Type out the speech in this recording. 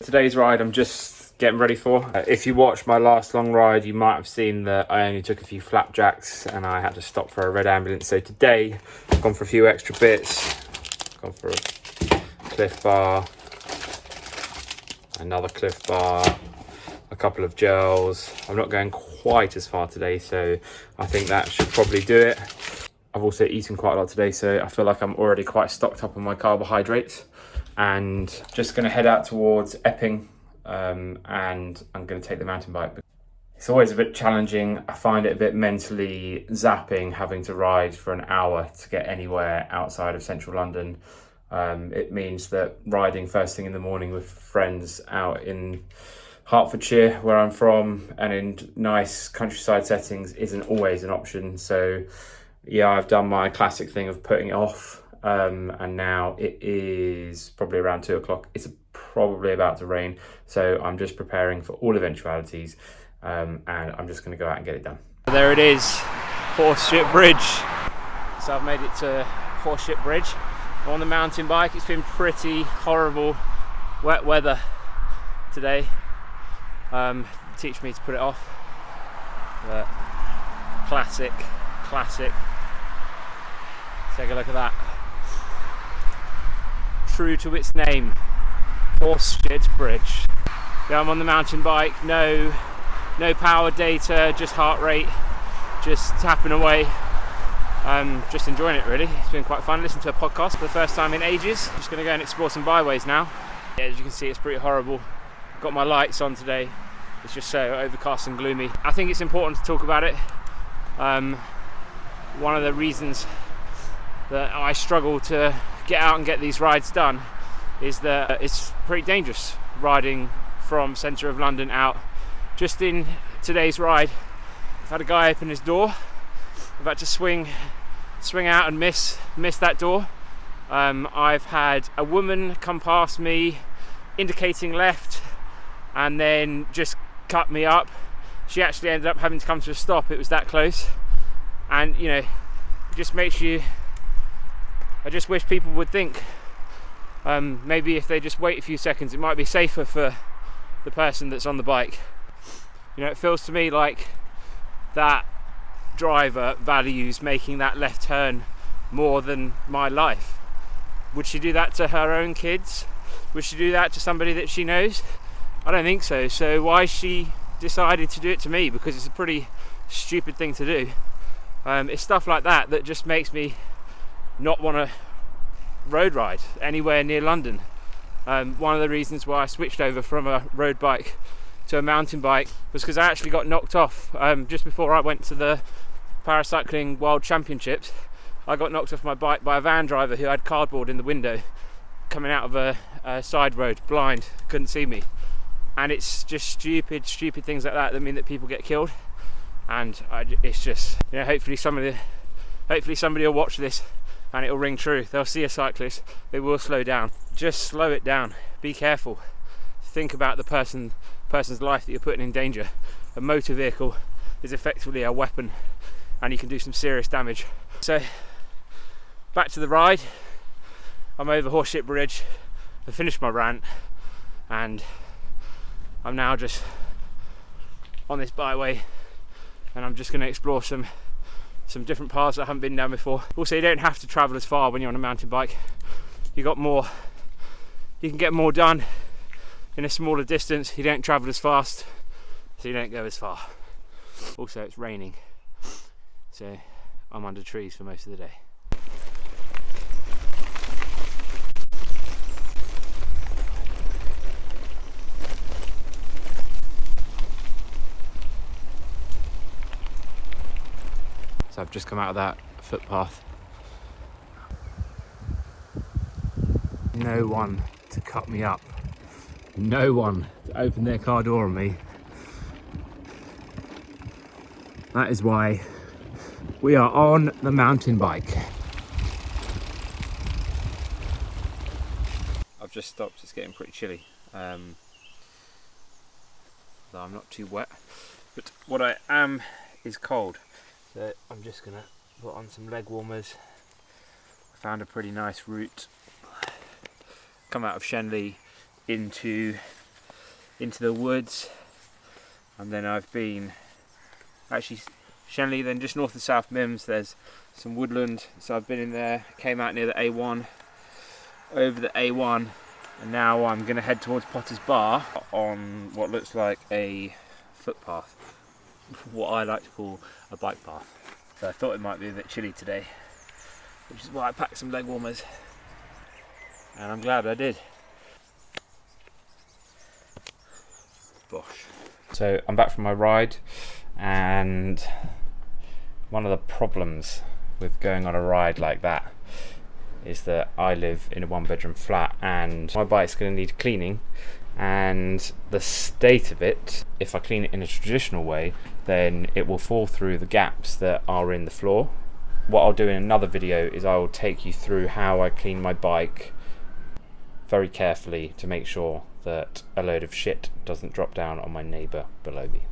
today's ride I'm just getting ready for. If you watched my last long ride, you might have seen that I only took a few flapjacks and I had to stop for a red ambulance. So today I've gone for a few extra bits. Gone for a Cliff Bar, another Cliff Bar, a couple of gels. I'm not going quite as far today, so I think that should probably do it. I've also eaten quite a lot today, so I feel like I'm already quite stocked up on my carbohydrates. And just going to head out towards Epping, and I'm going to take the mountain bike. It's always a bit challenging. I find it a bit mentally zapping having to ride for an hour to get anywhere outside of central London. It means that riding first thing in the morning with friends out in Hertfordshire, where I'm from, and in nice countryside settings isn't always an option. So yeah, I've done my classic thing of putting it off, and now it is probably around 2 o'clock. It's probably about to rain, so I'm just preparing for all eventualities, and I'm just going to go out and get it done. There it is, Horseship Bridge. So I've made it to Horseship Bridge. I'm on the mountain bike. It's been pretty horrible wet weather today. Teach me to put it off, but classic. Take a look at that. True to its name, Horseship Bridge. Yeah, I'm on the mountain bike, no power data, just heart rate, just tapping away. Just enjoying it really. It's been quite fun. Listening to a podcast for the first time in ages. Just going to go and explore some byways now. Yeah, as you can see, it's pretty horrible. Got my lights on today. It's just so overcast and gloomy. I think it's important to talk about it. One of the reasons that I struggle to get out and get these rides done is that it's pretty dangerous riding from centre of London out. Just in today's ride, I've had a guy open his door. I've had to swing out and miss that door. I've had a woman come past me indicating left and then just cut me up. She actually ended up having to come to a stop. It was that close. And you know, it just makes you, I just wish people would think, maybe if they just wait a few seconds, it might be safer for the person that's on the bike. You know, it feels to me like that driver values making that left turn more than my life. Would she do that to her own kids? Would she do that to somebody that she knows? I don't think so. So why she decided to do it to me? Because it's a pretty stupid thing to do. It's stuff like that that just makes me not want to road ride anywhere near London. One of the reasons why I switched over from a road bike to a mountain bike was because I actually got knocked off just before I went to the Paracycling World Championships. I got knocked off my bike by a van driver who had cardboard in the window coming out of a side road, blind, couldn't see me. And it's just stupid things like that mean that people get killed. And it's just, you know, hopefully somebody will watch this and it'll ring true. They'll see a cyclist, they will slow down. Just slow it down, be careful. Think about the person's life that you're putting in danger. A motor vehicle is effectively a weapon and you can do some serious damage. So, back to the ride. I'm over Horseship Bridge. I finished my rant and I'm now just on this byway and I'm just going to explore some different paths that I haven't been down before. Also, you don't have to travel as far when you're on a mountain bike. You can get more done in a smaller distance. You don't travel as fast, so you don't go as far. Also, it's raining, so I'm under trees for most of the day. So I've just come out of that footpath. No one to cut me up. No one to open their car door on me. That is why we are on the mountain bike. I've just stopped, it's getting pretty chilly. Though I'm not too wet. But what I am is cold. So I'm just gonna put on some leg warmers. I found a pretty nice route. Come out of Shenley into into the woods, and then I've been actually Shenley, then just north of South Mims there's some woodland, so I've been in there, came out near the A1, over the A1, and now I'm going to head towards Potter's Bar on what looks like a footpath, what I like to call a bike path. So I thought it might be a bit chilly today, which is why I packed some leg warmers, and I'm glad I did. Bosh. So I'm back from my ride, and one of the problems with going on a ride like that is that I live in a 1-bedroom flat and my bike's going to need cleaning, and the state of it, if I clean it in a traditional way, then it will fall through the gaps that are in the floor. What I'll do in another video is I will take you through how I clean my bike very carefully to make sure that a load of shit doesn't drop down on my neighbour below me.